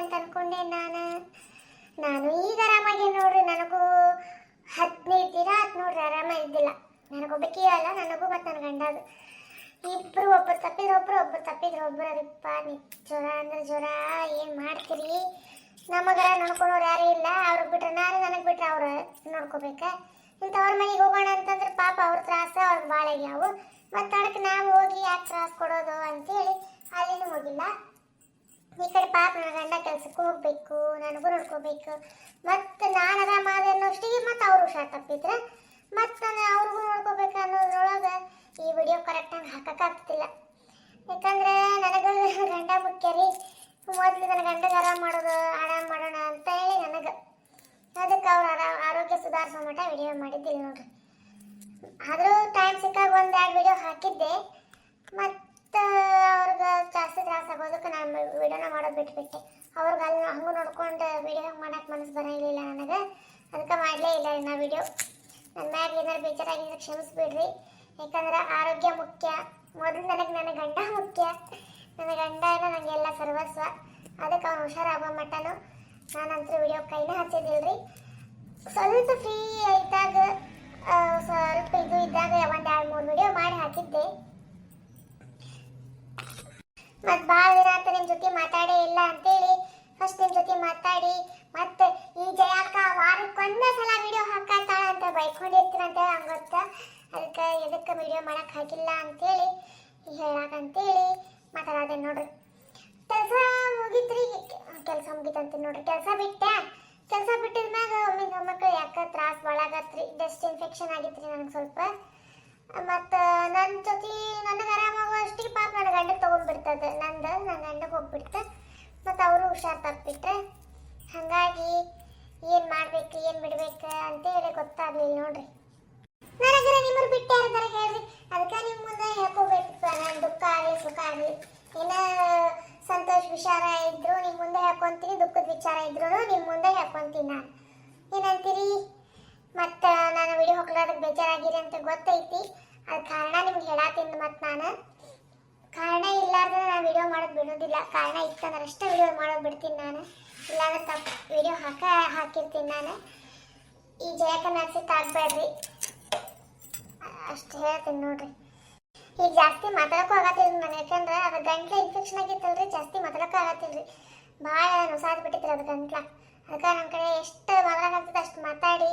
ಅಂತ ಅನ್ಕೊಂಡೆ ನಾನು ಈಗ ಆರಾಮಾಗಿ ನೋಡ್ರಿ. ನನಗೂ 15 ದಿನ ಆತ್ ನೋಡ್ರಿ ಆರಾಮ ಇದ್ದಿಲ್ಲ. ನನಗೊಬ್ಬಕಿ ಅಲ್ಲ, ನನಗೂ ಮತ್ತು ನನ್ನ ಗಂಡದು ಇಬ್ರು ಒಬ್ಬರು ತಪ್ಪಿದ್ರು ಒಬ್ಬರು ಅದಪ್ಪ. ಜ್ವರ ಅಂದ್ರೆ ಜ್ವರ, ಏನು ಮಾಡ್ತೀರಿ? ನಮಗರ ನೋಡ್ಕೊಳೋರು ಯಾರು ಇಲ್ಲ. ಅವ್ರಿಗೆ ಬಿಟ್ರೆ ನಾನು, ನನಗೆ ಬಿಟ್ರೆ ಅವ್ರು ನೋಡ್ಕೋಬೇಕ. ಇಂಥವ್ರ ಮನೆಗೆ ಹೋಗೋಣ ಅಂತಂದ್ರೆ ಪಾಪ ಅವ್ರ ತ್ರಾಸ ಅವ್ರಿಗೆ ಭಾಳ ಆಗ್ಯಾವು. ಮತ್ತು ಅದಕ್ಕೆ ನಾವು ಹೋಗಿ ಯಾಕೆ ತ್ರಾಸ ಕೊಡೋದು ಅಂತೇಳಿ ಅಲ್ಲಿನೂ ಹೋಗಿಲ್ಲ. ಈ ಕಡೆ ಪಾಪ ನನ್ನ ಗಂಡ ಕೆಲ್ಸಕ್ಕೆ ಹೋಗ್ಬೇಕು, ನನಗೂ ನೋಡ್ಕೋಬೇಕು. ಮತ್ತು ನಾನು ಆರಾಮಾದ ಅನ್ನೋಷ್ಟಿಗೆ ಮತ್ತು ಅವ್ರು ಹುಷಾರು ತಪ್ಪಿದ್ರೆ ಮತ್ತು ಅವ್ರಿಗೂ ನೋಡ್ಕೋಬೇಕು ಅನ್ನೋದ್ರೊಳಗೆ ಈ ವಿಡಿಯೋ ಕರೆಕ್ಟಾಗಿ ಹಾಕೋಕ್ಕಾಗ್ತಿಲ್ಲ. ಯಾಕಂದ್ರೆ ನನಗೆ ಗಂಡ ಮುಖ್ಯ ರೀ. ಮೊದಲು ನನ್ನ ಗಂಡಗೆ ಆರಾಮ ಮಾಡೋಣ ಅಂತ ಹೇಳಿ ನನಗೆ ಅದಕ್ಕೆ ಅವ್ರ ಆರೋಗ್ಯ ಸುಧಾರಿಸೋ ಮಟ್ಟ ವಿಡಿಯೋ ಮಾಡಿದ್ದಿಲ್ಲ ನೋಡ್ರಿ. ಆದರೂ ಟೈಮ್ ಸಿಕ್ಕಾಗ 1-2 ವಿಡಿಯೋ ಹಾಕಿದ್ದೆ. ಮತ್ತು ಅವ್ರಿಗೆ ಜಾಸ್ತಿ ತ್ರಾಸ ಆಗೋದಕ್ಕೆ ನಾನು ವಿಡಿಯೋನ ಮಾಡೋದು ಬಿಟ್ಬಿಟ್ಟೆ. ಅವ್ರಿಗೆ ಅಲ್ಲಿ ಹಂಗೆ ನೋಡ್ಕೊಂಡು ವಿಡಿಯೋ ಮಾಡೋಕ್ಕೆ ಮನಸ್ಸು ಬರೋಂಗಿಲ್ಲ ನನಗೆ. ಅದಕ್ಕೆ ಮಾಡಲೇ ಇಲ್ಲ ನಾ ವಿಡಿಯೋ. ನನ್ನ ಮ್ಯಾಗ ಏನಾರು ಬೇಜಾರಾಗಿದ್ರೆ ಕ್ಷಮಿಸ್ಬಿಡ್ರಿ. ಯಾಕಂದ್ರೆ ಆರೋಗ್ಯ ಮುಖ್ಯ. ಮೊದಲು ನನ್ನ ಗಂಡ ಮುಖ್ಯ. ನನ್ನ ಗಂಡ ನನಗೆಲ್ಲ ಸರ್ವಸ್ವ. ಅದಕ್ಕೆ ಅವ್ನು ಹುಷಾರಾಗೋ ಮಟ್ಟನು ನಾನಂತೂ ವಿಡಿಯೋ ಕೈನೇ ಹಚ್ಚಿದ್ದಿಲ್ರಿ. ಸ್ವಲ್ಪ ಫ್ರೀ ಇದ್ದಾಗ, ಸ್ವಲ್ಪ ಇದು ಇದ್ದಾಗ 1-2-3 ವಿಡಿಯೋ ಮಾಡಿ ಹಾಕಿದ್ದೆ. ಮತ್ತು ಭಾಳ ದಿನ ಅಂತ ನಿಮ್ಮ ಜೊತೆ ಮಾತಾಡೇ ಇಲ್ಲ ಅಂತೇಳಿ ಫಸ್ಟ್ ನಿಮ್ಮ ಜೊತೆ ಮಾತಾಡಿ, ಮತ್ತು ಈ ಜಯಕ್ಕ ವಾರಕ್ಕೊಂದೇ ಸಲ ವಿಡಿಯೋ ಹಾಕತ್ತಾಳ ಅಂತ ಬೈಕೊಂಡಿರ್ತೀರಂತ ಹಂಗೊತ್ತ. ಅದಕ್ಕೆ ಎದಕ್ಕೆ ವಿಡಿಯೋ ಮಾಡಕ್ಕೆ ಹಾಕಿಲ್ಲ ಅಂತೇಳಿ ಹೇಳಕ್ಕಂತೇಳಿ ಮಾತಾಡೋದೆ ನೋಡ್ರಿ. ಕೆಲಸ ಮುಗೀತಂತ ನೋಡ್ರಿ. ಕೆಲಸ ಬಿಟ್ಟಿದ ಮ್ಯಾಗ ಒಮ್ಮೆ ಯಾಕೆ ತ್ರಾಸ ಭಾಳ ಆಗತ್ರಿ. ಡಸ್ಟ್ ಇನ್ಫೆಕ್ಷನ್ ಆಗಿತ್ರಿ ನನಗೆ ಸ್ವಲ್ಪ. ಮತ್ತು ನನ್ನ ಜೊತೆ ನನಗೆ ಆರಾಮಾಗೋ ಅಷ್ಟಿಗೆ ಪಾಪ ನನ್ನ ಗಂಡಗೆ ತೊಗೊಂಡ್ಬಿಡ್ತದೆ. ನನ್ನ ಗಂಡಗೆ ಹೋಗ್ಬಿಡ್ತ. ಮತ್ತು ಅವರು ಹುಷಾರು ತಪ್ಪಿಟ್ರೆ ಹಾಗಾಗಿ ಏನು ಮಾಡ್ಬೇಕು ಏನು ಬಿಡ್ಬೇಕು ಅಂತೇಳಿ ಗೊತ್ತಾಗ್ಲಿಲ್ಲ ನೋಡ್ರಿ. ನನಗರ ನಿಮ್ಮರು ಬಿಟ್ಟು ಯಾರಿದ್ದಾರೆ ಹೇಳ್ರಿ. ಅದಕ್ಕೆ ನಿಮ್ಮ ಮುಂದೆ ಹೇಳ್ಕೋಬೇಕಿತ್ತು. ನನ್ನ ದುಃಖ ಆಗಲಿ ಸುಖ ಆಗಲಿ, ಏನೋ ಸಂತೋಷ ವಿಚಾರ ಇದ್ರು ನಿಮ್ಮ ಮುಂದೆ ಹೇಳ್ಕೊಂತೀನಿ, ದುಃಖದ ವಿಚಾರ ಇದ್ರು ನಿಮ್ಮ ಮುಂದೆ ಹೇಳ್ಕೊಂತೀನಿ ನಾನು. ಏನಂತೀರಿ? ಮತ್ತು ನಾನು ವಿಡಿಯೋ ಹಾಕ್ಲಾರ್ದಕ್ಕೆ ಬೇಜಾರಾಗಿರಿ ಅಂತ ಗೊತ್ತೈತಿ. ಅದು ಕಾರಣ ನಿಮ್ಗೆ ಹೇಳತ್ತೀನಿ. ಮತ್ತು ನಾನು ಕಾರಣ ಇಲ್ಲಾರ್ದ್ರೆ ನಾನು ವಿಡಿಯೋ ಮಾಡೋದು ಬಿಡೋದಿಲ್ಲ. ಕಾರಣ ಇತ್ತಂದ್ರೆ ಅಷ್ಟೇ ವಿಡಿಯೋ ಮಾಡೋದು ಬಿಡ್ತೀನಿ ನಾನು. ಇಲ್ಲಾಂದ್ರೆ ತಪ್ಪು ವಿಡಿಯೋ ಹಾಕಿರ್ತೀನಿ ನಾನು. ಈ ಜಯಕ ನಡ್ಸಿತ್ತು ಆಗಬೇಡ್ರಿ ಅಷ್ಟು ಹೇಳ್ತೀನಿ ನೋಡ್ರಿ. ಈಗ ಜಾಸ್ತಿ ಮಾತಾಡೋಕ್ಕೂ ಆಗತ್ತಿಲ್ಲ ನಾನು. ಯಾಕಂದ್ರೆ ಅದು ಗಂಟ್ಲು ಇನ್ಫೆಕ್ಷನ್ ಆಗಿತ್ತಲ್ರಿ, ಜಾಸ್ತಿ ಮಾತಾಡೋಕ್ಕೂ ಆಗತ್ತಿಲ್ರಿ. ಭಾಳ ನುಸಾದ್ ಬಿಟ್ಟಿದ್ರಿ ಅದು ಗಂಟ್ಲ. ಅದಕ್ಕೆ ನನ್ನ ಕಡೆ ಎಷ್ಟು ಮಾತಾಡೋಕ್ಕಾಗ್ತದೆ ಅಷ್ಟು ಮಾತಾಡಿ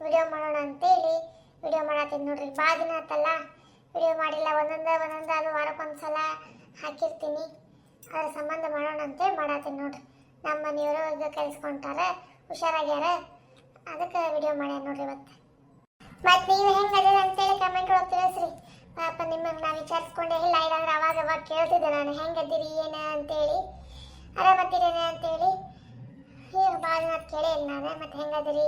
ವಿಡಿಯೋ ಮಾಡೋಣ ಅಂತೇಳಿ ವಿಡಿಯೋ ಮಾಡತ್ತೀನಿ ನೋಡ್ರಿ. ಭಾಳ ದಿನ ಆತಲ್ಲ ವಿಡಿಯೋ ಮಾಡಿಲ್ಲ. ಒಂದೊಂದು ಅದು ವಾರಕ್ಕೊಂದು ಸಲ ಹಾಕಿರ್ತೀನಿ. ಅದ್ರ ಸಂಬಂಧ ಮಾಡೋಣ ಅಂತೇಳಿ ಮಾಡತ್ತೀನಿ ನೋಡ್ರಿ. ನಮ್ಮ ಮನೆಯವರು ಈಗ ಕಲಿಸ್ಕೊಂತಾರೆ, ಹುಷಾರಾಗ್ಯಾರ. ಅದಕ್ಕೆ ವಿಡಿಯೋ ಮಾಡ್ಯಾರ ನೋಡ್ರಿ ಇವತ್ತು. ಮತ್ತು ನೀವು ಹೆಂಗದಿರ ಅಂತೇಳಿ ಕಮೆಂಟ್ ಒಳಗೆ ತಿಳಿಸ್ರಿ. ಪಾಪ ನಿಮಗೆ ನಾ ವಿಚಾರಿಸ್ಕೊಂಡೇ ಇಲ್ಲ. ಇಲ್ಲಾಂದ್ರೆ ಅವಾಗ ಕೇಳ್ತಿದ್ದೆ ನಾನು ಹೆಂಗದಿರಿ ಏನು ಅಂತೇಳಿ, ಆರಾಮತ್ತೀರೇನೆ ಅಂತೇಳಿ. ಈಗ ಭಾಳ ದಿನ ಕೇಳೇ ಇಲ್ಲ ನಾನು. ಮತ್ತು ಹೆಂಗದಿರಿ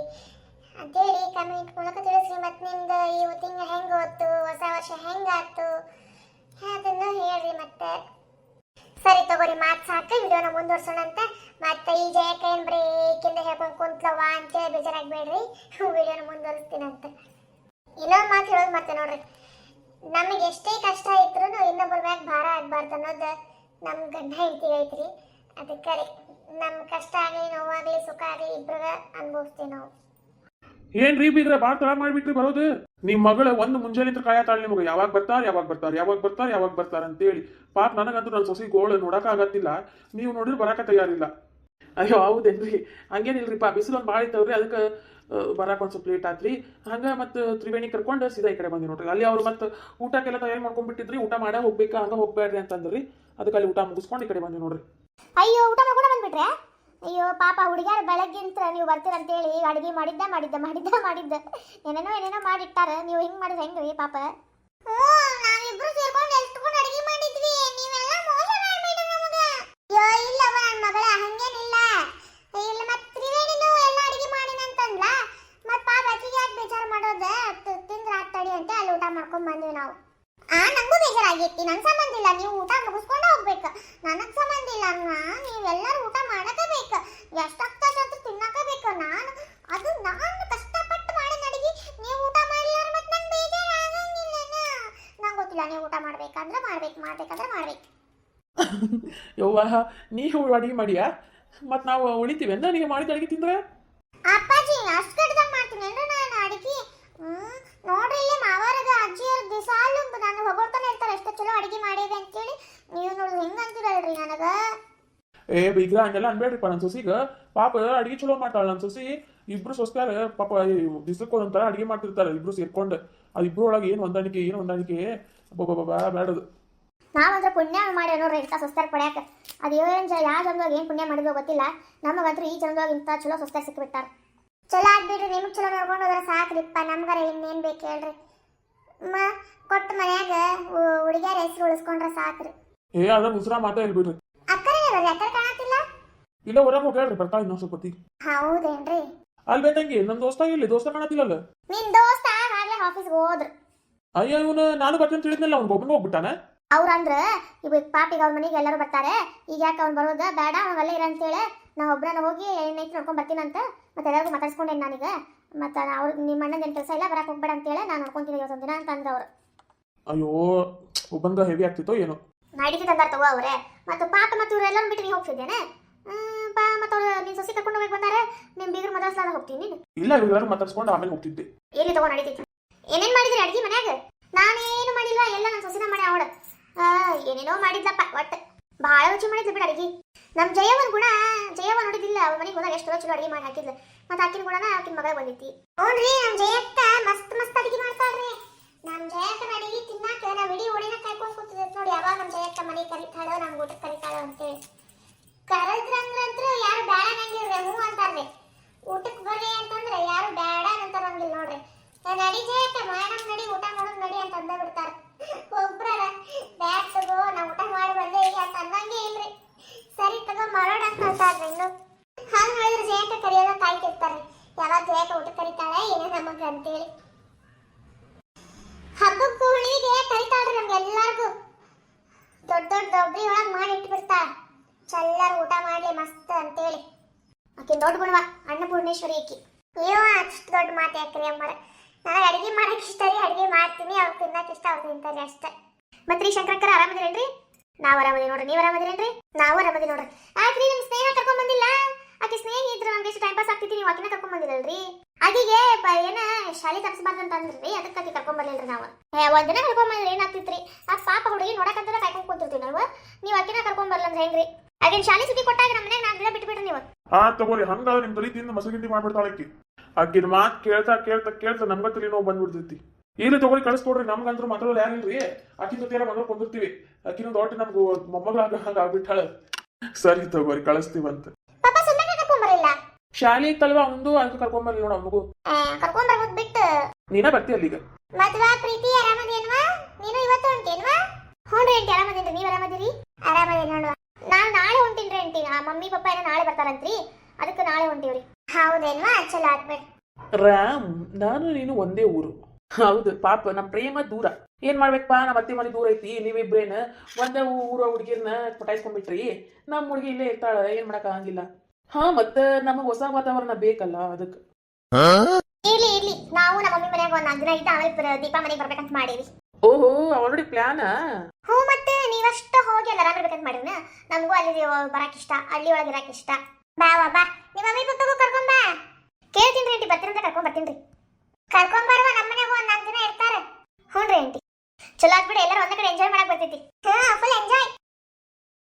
ಅಂತೇಳಿ ಕಮೆಂಟ್ ಮೂಲಕ ತಿಳಿಸ್ರಿ. ಮತ್ತು ನಿಮ್ದು ಈ ತಿಂಗಳು ಹೆಂಗೆ ಹೋಯ್ತು, ಹೊಸ ವರ್ಷ ಹೆಂಗಾಯ್ತು ಅದನ್ನು ಹೇಳ್ರಿ. ಮತ್ತೆ ಸರಿ ತಗೋರಿ, ಮಾತು ಸಾಕು, ವಿಡಿಯೋನ ಮುಂದುವರ್ಸೋಣ ಅಂತ. ಮತ್ತು ಈ ಜಯಕ ಏನು ಬ್ರೇಕಿಂದ ಹೇಳ್ಕೊಂಡು ಕುಂತ್ಲವ ಅಂತೇಳಿ ಬೇಜಾರಾಗಬೇಡ್ರಿ. ವಿಡಿಯೋನ ಮುಂದುವರಿಸ್ತೀನಂತ. ಇನ್ನೊಂದು ಮಾತು ಹೇಳೋದು ಮತ್ತೆ ನೋಡ್ರಿ, ನಮಗೆ ಎಷ್ಟೇ ಕಷ್ಟ ಇದ್ರು ಇನ್ನೊಬ್ಬರ ಮ್ಯಾಗ ಭಾರ ಆಗಬಾರ್ದು ಅನ್ನೋದು ನಮ್ಮ ಗಂಡ ಹೆಂಡತಿಗೆ ಐತ್ರಿ. ಅದಕ್ಕೆ ರೀ ನಮ್ಮ ಕಷ್ಟ ಆಗಲಿ ನೋವಾಗಲಿ ಸುಖ ಆಗಲಿ ಇಬ್ರಾಗ ಅನುಭವಿಸ್ತೀವಿ ನಾವು. ಏನ್ರಿ ಬೀಗ್ರೆ ಭಾಳ ತಡ ಮಾಡ್ಬಿಟ್ರಿ ಬರೋದು. ನಿಮ್ಮ ಮಗಳ ಒಂದು ಮುಂಜಾನೆ ಕಾಯತಾಳೆ ನಿಮಗೆ, ಯಾವಾಗ ಬರ್ತಾರ ಅಂತೇಳಿ. ಪಾಪ ನನಗಂತೂ ನನ್ನ ಸೊಸಿ ಗೋಳು ನೋಡಕ ಆಗತ್ತಿಲ್ಲ. ನೀವು ನೋಡಿದ್ರೆ ಬರಾಕ ತಯಾರಿಲ್ಲ. ಅಯ್ಯೋ ಹೌದೇನ್ರಿ? ಹಂಗೇನಿಲ್ರಿಪ್ಪ, ಬಿಸಿಲು ಒಂದು ಭಾಳ ಇತ್ತವ್ರಿ. ಅದಕ್ಕೆ ಬರಾಕ ಒಂದು ಸ್ವಲ್ಪ ಲೇಟ್ ಆತ್ರಿ. ಹಂಗೆ ಮತ್ತು ತ್ರಿವೇಣಿ ಕರ್ಕೊಂಡು ಸೀದಾ ಈ ಕಡೆ ಬಂದಿ ನೋಡ್ರಿ. ಅಲ್ಲಿ ಅವ್ರು ಮತ್ತು ಊಟಕ್ಕೆಲ್ಲ ತಯಾರಿ ಮಾಡ್ಕೊಂಡ್ಬಿಟ್ಟಿದ್ರಿ. ಊಟ ಮಾಡೇ ಹೋಗ್ಬೇಕಾ, ಹಂಗೆ ಹೋಗ್ಬೇಡ್ರಿ ಅಂತಂದ್ರಿ. ಅದಕ್ಕೆ ಅಲ್ಲಿ ಊಟ ಮುಗಿಸ್ಕೊಂಡು ಈ ಕಡೆ ಬಂದಿ ನೋಡ್ರಿ. ಅಯ್ಯೋ ಊಟ ಮಾಡ್ಕೊಂಡು ಬಂದ್ಬಿಟ್ರೆ? ಅಯ್ಯೋ ಪಾಪ ಹುಡುಗಿಯರು ಬೆಳಗ್ಗಿಂತ ನೀವು ಬರ್ತೀರಂತೇಳಿ ಅಡುಗೆ ಮಾಡಿದ್ದ ಏನೇನೋ ಮಾಡಿಟ್ಟಾರ. ನೀವು ಹಿಂಗೆ ಮಾಡಿದ್ರೆ ಹೆಂಗ್ರಿ ಪಾಪ? ನಾವಿಬ್ರು ಸೇರ್ಕೊಂಡು ಎಷ್ಟುಕೊಂಡು ಅಡುಗೆ ಮಾಡಿದ್ವಿ. ನೀವೆಲ್ಲ ಮೋಸ ಮಾಡ್ಬೇಡ್ರಿ ನಮಗೆ. ಅಯ್ಯೋ ಇಲ್ಲವ ನನ್ನ ಮಗಳ ಹಂಗೇನಿಲ್ಲ. ಇಲ್ಲ ಮತ್ತೆ ತ್ರಿವೇಣಿನೂ ಎಲ್ಲ ಅಡುಗೆ ಮಾಡಿನಂತಂದ್ಲ. ಮತ್ತೆ ಪಾಪ ಅಕ್ಕಿಗೆ ಯಾಕೆ ಬೇಜಾರು ಮಾಡೋದು, ತಿಂದ್ರೆ ಆತಡಿ ಅಂತ ಅಲ್ಲಿ ಊಟ ಮಾಡ್ಕೊಂಡು ಬಂದ್ವಿ ನಾವು. ನಂಗೂ ಬೇಜಾರಾಗೈತಿ. ನನ್ನ ಸಂಬಂಧ ಇಲ್ಲ, ನೀವು ಊಟ ಮುಗಿಸ್ಕೊಂಡು ಹೋಗ್ಬೇಕು. ನನಗೆ ಸಂಬಂಧ ಇಲ್ಲ. ನೀವೆಲ್ಲರೂ ಊಟ ಮಾಡಕಬೇಕು. ಎಷ್ಟಾಗ್ತದೆ ಅಂತ ತಿನ್ನಕಬೇಕು. ನಾನು ಕಷ್ಟಪಟ್ಟು ಮಾಡಿ ಅಡಿಗೆ ನೀವು ಊಟ ಮಾಡಿಲ್ಲ ಮತ್ತೆ ನಂಗೆ ಬೇಜಾರಾಗಂಗಿಲ್ಲ. ನಂಗೆ ಗೊತ್ತಿಲ್ಲ, ನೀವು ಊಟ ಮಾಡ್ಬೇಕಂದ್ರೆ ಮಾಡ್ಬೇಕು. ಯವ್ವ ನೀವು ಅಡುಗೆ ಮಾಡಿಯಾ? ಮತ್ ನಾವು ಉಳಿತೀವಿ ಅಂದ ನೀವು ಮಾಡಿದ ಅಡಿಗೆ ತಿಂದ್ರೆ ಅಪ್ಪಾಜಿ ಅಷ್ಟು ಕಡ್ದಂಗ್ ಮಾಡ್ತೀನಿ ಅಂದ್ರೆ ನಾನು ಅಡಿಗೆ ನೋಡ್ರಿ ಇಲ್ಲಿ ಮಾವಾರದ ಅಜ್ಜಿಯವ್ರ ದಿಸಾಲು ನಾನು ಹೊಗಳ್ತಾನೆ ಇರ್ತಾರೆ ಎಷ್ಟು ಚಲೋ ಅಡಿಗೆ ಮಾಡಿದೆ ಅಂತೇಳಿ ನೀವು ನೋಡಿ ಹೆಂಗ್ ಅಂತೀರಲ್ರಿ ನನಗ ಏ ಬೀಗ್ರ ಹಂಗೆಲ್ಲ ಅನ್ಬೇಡ್ರಿಪ್ಪ ನನ್ನ ಸೊಸಿಗ ಪಾಪ ಅಡಿಗೆ ಚಲೋ ಮಾಡ್ತಾಳ ನನ್ನ ಸೊಸಿ ಇಬ್ರು ಸೊಸ್ಕಾರ ಪಾಪ ಬಿಸಿಕ್ ಒಂಥರ ಅಡಿಗೆ ಮಾಡ್ತಿರ್ತಾರೆ ಇಬ್ರು ಸೇರ್ಕೊಂಡು ಇಬ್ರು ಒಳಗೆ ಏನು ಹೊಂದಾಣಿಕೆ ಬೇಡದು ನಾವಂದ್ರೆ ಪುಣ್ಯ ಮಾಡಿ ನೋಡ್ರಿ ಇಂಥ ಸ್ವಸ್ಥರ ಪಡ್ಯಾಕ ಅದು ಯಾವ ಜನ್ಮದಾಗ ಏನು ಪುಣ್ಯ ಮಾಡಿದ್ವೋ ಗೊತ್ತಿಲ್ಲ ನಮಗಂತೂ ಈ ಜನ್ಮದಾಗ ಇಂಥ ಚಲೋ ಸ್ವಸ್ಥರ ಸಿಕ್ಕಿಬಿಟ್ಟಾರ ಚಲೋ ಆಗ್ಬಿಡ್ರಿ ನಿಮ್ಗೆ ಚಲೋ ನೋಡ್ಕೊಂಡು ಹೋದ್ರೆ ಸಾಕ್ರಿಪ್ಪ ನಮ್ಗಾರ ಇನ್ನೇನು ಬೇಕು ಹೇಳ್ರಿ ಕೊಟ್ಟು ಮನ್ಯಾಗ ಹುಡುಗಿಯರ ಹೆಸರು ಉಳಿಸ್ಕೊಂಡ್ರೆ ಸಾಕ್ರಿ ಏ ಅದ ಮುಸ್ರಾ ಮಾತಾ ಇಲ್ಲಿ ಬಿಡ್ರಿ ಅಕ್ಕರೇ ಬರ್ರಿ ಅಕ್ಕರ ಕಾಣತಿಲ್ಲ ಇಲ್ಲ ಹೊರಗೆ ಹೋಗ್ಯಾಳ್ರಿ ಬರ್ತಾ ಇನ್ನೊಂದು ಸ್ವಲ್ಪ ಹೊತ್ತಿಗೆ ಹೌದೇನ್ರಿ ಅಲ್ಲಿ ಬೇಕಂಗಿ ನಮ್ಮ ದೋಸ್ತ ಇಲ್ಲಿ ದೋಸ್ತ ಕಾಣತಿಲ್ಲಲ್ಲ ನಿನ್ ದೋಸ್ತ ಆಗ್ಲೇ ಆಫೀಸ್ಗೆ ಹೋದ್ರು ಅಯ್ಯ ಇವನು ನಾನು ಬರ್ತೀನಿ ತಿಳಿದ್ನಲ್ಲ ಅವ್ನು ಒಬ್ಬನ ಹೋಗ್ಬಿಟ್ಟಾನ ಅವ್ರಂದ್ರ ಈಗ ಪಾಪಿಗೆ ಅವ್ರ ಮನೆಗೆ ಎಲ್ಲರೂ ಬರ್ತಾರೆ ಈಗ ಯಾಕೆ ಅವ್ನು ಬರೋದ ಬೇಡ ಅವ್ನು ಅಲ್ಲೇ ಇರಂತೇಳಿ ನಾ ಒಬ್ಬರನ್ನ ಹೋಗಿ ಏನೈತಿ ನೋಡ್ಕೊಂಡ್ ಬರ್ತೀನಂತ ಮತ್ತೆ ಎಲ್ಲರಿಗೂ ಮಾತಾಡ್ಸ್ಕೊಂಡೇನು ನಾನೀಗ ಮತ್ತೆ ಅವ್ರು ನಿಮ್ಮ ಅಣ್ಣನ ಏನು ಕೆಲಸ ಇಲ್ಲ ಬರಕ್ಕೆ ಹೋಗ್ಬೇಡ ಅಂತೇಳಿ ನಾನು ನೋಡ್ಕೊಂತೀನಿ ಇವತ್ತೊಂದು ದಿನ ಅಂತ ಅಂದ್ರು ಅವ್ರು ಅಯ್ಯೋ ಒಬ್ಬಂಗ ಹೆವಿ ಆಗ್ತಿತ್ತೋ ಏನೋ ನಡೀತಿ ತಂದಾರ ತಗೋ ಅವ್ರೆ ಮತ್ತು ಪಾಪ ಮತ್ತು ಇವರೆಲ್ಲರೂ ಬಿಟ್ಟು ನೀವು ಹೋಗ್ತಿದ್ದೇನೆ ಮತ್ತು ಅವ್ರು ನಿನ್ನ ಸೊಸಿ ಕರ್ಕೊಂಡು ಹೋಗಿ ಬಂದಾರೆ ನಿಮ್ಮ ಬೀಗರು ಮದ್ರಸ್ಲಾಗ ಹೋಗ್ತೀನಿ ನೀನು ಇಲ್ಲ ಇವ್ರು ಮಾತಾಡ್ಸ್ಕೊಂಡು ಆಮೇಲೆ ಹೋಗ್ತಿದ್ದೆ ಎಲ್ಲಿ ತಗೋ ನಡೀತೈತಿ ಏನೇನು ಮಾಡಿದ್ರಿ ಅಡ್ಗೆ ಮನ್ಯಾಗ ನಾನೇನು ಮಾಡಿಲ್ಲ ಎಲ್ಲ ನನ್ನ ಸೊಸಿನ ಮಾಡಿ ಅವಳ ಏನೇನೋ ಮಾಡಿದ್ಲಪ್ಪ ಒಟ್ಟು ಭಾಳ ರುಚಿ ಮಾಡಿದ್ಲು ಬಿಡ ಅಡಿಗೆ ನಮ್ಮ ಜಯವ್ವ ನೋಡಿದಿಲ್ಲ ಅವ್ರ ಮನೆಗೆ ಹೋದಾಗ ಎಷ್ಟು ಚಲೋ ಅಡಿಗೆ ಮಾಡಿ ಹಾಕಿದ್ಲು ಮತ್ತೆ ಆಕಿನ ಗುಣನ ಆಕಿನ ಮಗ ಬಂದೈತಿ ನೋಡ್ರಿ ನಮ್ಮ ಜಯಕ್ಕ ಮಸ್ತ್ ಅಡಿಗೆ ಮಾಡ್ತಾಳ್ರಿ ನಮ್ಮ ಜಯಕ್ಕನ ಅಡಿಗೆ ತಿನ್ನಾಕ ನಾವು ಇಡೀ ಓಣಿನ ಕಾಯ್ಕೊಂಡು ಕೂತಿದ್ದೆ ನೋಡಿ ಯಾವಾಗ ನಮ್ಮ ಜಯಕ್ಕ ಮನೆ ಕರಿತಾಳೋ ನಮ್ಗೆ ಊಟ ಕರಿತಾಳೋ ಅಂತೇಳಿ ಕರೆದ್ರಂದ್ರಂತ್ರ ಯಾರು ಬೇಡ ನಂಗಿಲ್ರಿ ಹ್ಞೂ ಅಂತಾರ್ರಿ ಊಟಕ್ಕೆ ಬರ್ರಿ ಅಂತಂದ್ರೆ ಯಾರು ಬೇಡ ಅಂತಾರಂಗಿಲ್ಲ ನೋಡ್ರಿ ನಡಿ ಜಯಕ್ಕ ಮಾಡಮ್ ನಡಿ ಊಟ ಮಾಡೋದು ನಡಿ ಅಂತ ಅಂದ ಬಿಡ್ತಾರ ಒಬ್ರ ಬ್ಯಾಗ್ ತಗೋ ನಾ ಊಟ ಮಾಡಿ ಬಂದೆ ಈಗ ಅಂತ ಅನ್ನಂಗೆ ಇಲ್ರಿ ಸರಿ ತಗೋ ಮಾಡೋಣ ಅಂತ ಅಂತಾರ್ರಿ ಇನ್ನು ಹಂಗೆ ಹೇಳಿದ್ರೆ ಜಯಕ್ಕ ಕರಿಯೋದ ಕಾಯ್ತಿರ್ತಾರ್ರಿ ಯಾವಾಗ ಜಯಕ್ಕ ಊಟ ಕರಿತಾಳೆ ಏನೇ ನಮಗೆ ಅಂತೇಳಿ ಹಬ್ಬಕ್ಕೆ ಹುಳಿಗೆ ಕರಿತಾಳ್ರಿ ನಮ್ಗೆಲ್ಲರಿಗೂ ದೊಡ್ಡ ದೊಡ್ಡ ಒಳಗೆ ಮಾಡಿ ಇಟ್ಬಿಡ್ತಾಳ ಎಲ್ಲರೂ ಊಟ ಮಾಡ್ಲಿ ಮಸ್ತ್ ಅಂತೇಳಿ ಆಕೆ ದೊಡ್ಡ ಗುಣವ ಅನ್ನಪೂರ್ಣೇಶ್ವರಿ ಆಕಿ ಅಯ್ಯೋ ಅಷ್ಟು ದೊಡ್ಡ ಮಾತು ಯಾಕ್ರಿ ಅಮ್ಮರ ನನಗೆ ಅಡಿಗೆ ಮಾಡಕ್ಕೆ ಇಷ್ಟ ರೀ ಅಡಿಗೆ ಮಾಡ್ತೀನಿ ಅವ್ರು ತಿನ್ನಕ್ಕೆ ಇಷ್ಟ ಅವ್ರು ತಿಂತಾರೆ ಅಷ್ಟೇ ಮತ್ತೆ ರೀ ಶಂಕರಕ್ಕರ ಆರಾಮದಿರೇನ್ರಿ ನಾವು ಆರಾಮದಿ ನೋಡ್ರಿ ನೀವು ಆರಾಮದಿರೇನ್ರಿ ನಾವು ಆರಾಮದಿ ನೋಡ್ರಿ ಆಕ್ರಿ ನಿಮ್ಮ ಸ್ನೇಹ ಕರ್ಕೊಂಡ್ ಬಂದಿಲ್ಲ ಆಕೆ ಸ್ನೇಹ ಇದ್ರೆ ನಮ್ಗೆ ಎಷ್ಟು ಟೈಮ್ ಪಾಸ್ ಆಗ್ತೈತಿ ನೀವು ಆಕಿನ ಕರ್ಕೊಂಡ್ ಬಂದಿರಲ್ರಿ ಆಕಿಗೆ ಏನ ಶಾಲೆ ತಪ್ಪಿಸಬಾರ್ದು ಅಂತ ಅಂದ್ರಿ ಅದಕ್ಕೆ ಆಕೆ ಕರ್ಕೊಂಡ್ ಬರ್ಲಿಲ್ರಿ ನಾವು ಒಂದಿನ ಕರ್ಕೊಂಡ್ ಬಂದ್ರೆ ಏನಾಗ್ತಿತ್ರಿ ಆ ಪಾಪ ಹುಡುಗಿ ನೋಡಕಂತ ಕಾಯ್ಕೊಂಡ್ ಕೂತಿರ್ತೀವಿ ನಾವು ನೀವು ಆಕಿನ ಕರ್ಕೊಂಡ್ ಬರ್ಲಂದ್ರೆ ಹೆಂಗ್ರಿ ಆಗಿನ ಶಾಲೆ ಸುದ್ದಿ ಕೊಟ್ಟಾಗ ನಮ್ಮ ಮನ್ಯಾಗ ನಾನು ಬಿಟ್ಬಿಡ್ರಿ ನೀವು ತಗೋರಿ ಹಂಗ ನಿಮ್ ತಲೆ ತಿಂದು ಮಸಗಿಂದಿ ಮಾಡ್ಬಿಡ್ತಾಳಕ್ಕಿ ಆಕಿನ ಮಾತು ಕೇಳ್ತಾ ನಮ್ಗ ತಲೆ ನೋವು ಬಂದ್ಬಿಡ್ತೈತಿ ಇಲ್ಲಿ ತಗೋರಿ ಕಳಿಸ್ಕೊಡ್ರಿ ನಮ್ಗಂದ್ರೂ ಮಾತಾಡೋದು ಯಾರಿಲ್ರಿ ಆಕಿನ ಜೊತೆ ಮಗಳು ಕೊಂದಿರ್ತೀವಿ ಆಕಿನ ದೊಡ್ಡ ನಮ್ಗೆ ಮೊಮ್ಮಗಳಾಗ ಹಂಗ ಆಗ್ಬಿಟ್ಟಾಳ ಸರಿ ತಗೋರಿ ಕಳಿಸ್ತೀವಂತ ಶಾಲೆ ತಲ್ವಾ ಒಂದು ಅದಕ್ಕೆ ಕರ್ಕೊಂಬರ್ಲಿ ನೋಡ ಮಗು ಕರ್ಕೊಂಡ್ ಬರ್ಬೋದು ಬಿಟ್ಟು ನೀನ ಬರ್ತಿ ಅಲ್ಲಿಗ ಮತ್ವಾ ಪ್ರೀತಿ ಆರಾಮದೇನ್ವಾ ನೀನು ಇವತ್ತು ಹೊಂಟೇನ್ವಾ ಹ್ಞೂ ರೀ ಆಂಟಿ ಆರಾಮದೇನ್ರಿ ನೀವು ಆರಾಮದಿರಿ ಆರಾಮದೇ ನೋಡುವ ನಾನು ನಾಳೆ ಹೊಂಟೀನ್ರಿ ಆಂಟಿ ಮಮ್ಮಿ ಪಪ್ಪ ಏನೋ ನಾಳೆ ಬರ್ತಾರಂತ್ರಿ ಅದಕ್ಕೆ ನಾಳೆ ಹೊಂಟೀವ್ರಿ ಹೌದೇನ್ವಾ ಚಲೋ ಆದ್ಬೇಡ ರಾಮ್ ನಾನು ನೀನು ಒಂದೇ ಊರು ಹೌದು ಪಾಪ ನಮ್ಮ ಪ್ರೇಮ ದೂರ ಏನ್ ಮಾಡ್ಬೇಕಪ್ಪ ನಮ್ಮ ಅತ್ತೆ ಮನೆ ದೂರ ಐತಿ ನೀವಿಬ್ರೇನ ಒಂದೇ ಊರ ಹುಡುಗಿರ್ನ ಪಟಾಯಿಸ್ಕೊಂಡ್ಬಿಟ್ರಿ ನಮ್ಮ ಹುಡುಗಿ ಇಲ್ಲೇ ಇರ್ತಾಳ ಏನ್ ಮಾಡಕ್ ಆಗಂಗಿಲ್ಲ ಹಾ ಮತ್ತೆ ನಮಗ್ ಹೊಸ ವಾತಾವರಣ ಬೇಕಲ್ಲ ಅದಕ್ಕೆ ಇರ್ಲಿ ನಾವು ನಮ್ಮ ಮಮ್ಮಿ ಮನ್ಯಾಗ ಒಂದ್ ದಿನ ಇದ್ದ ಆಮೇಲೆ ದೀಪ ಮನೆಗೆ ಬರ್ಬೇಕಂತ ಮಾಡೀವಿ ಓಹೋ ಆಲ್ರೆಡಿ ಪ್ಲಾನ್ ಹ್ಞೂ ಮತ್ತೆ ನೀವಷ್ಟ ಹೋಗಿ ಎಲ್ಲ ಬರ್ಬೇಕಂತ ಮಾಡಿವ್ನ ನಮಗೂ ಅಲ್ಲಿ ಬರಕ್ ಇಷ್ಟ ಹಳ್ಳಿ ಒಳಗೆ ಇರಕ್ ಇಷ್ಟ ಬಾ ನಿಮ್ಮ ಮಮ್ಮಿ ಪಪ್ಪಗೂ ಕರ್ಕೊಂಡ್ ಬಾ ಕೇಳ್ತೀನಿ ಆಂಟಿ ಬರ್ತೀರಂತ ಕರ್ಕೊಂಡ್ ಬರುವ ನಮ್ಮ ಮನೆಗೂ ಒಂದ್ 4 ದಿನ ಇರ್ತಾರೆ ಹ್ಞೂ ರೀ ಆಂಟಿ ಚಲೋ ಆಗ್ಬಿಡಿ ಎಲ್ಲರೂ ಒಂದ್ ಕಡೆ ಎಂಜಾಯ್ ಮಾಡಕ್ ಬರ್ತೈತಿ ಫುಲ್ ಎಂಜಾಯ್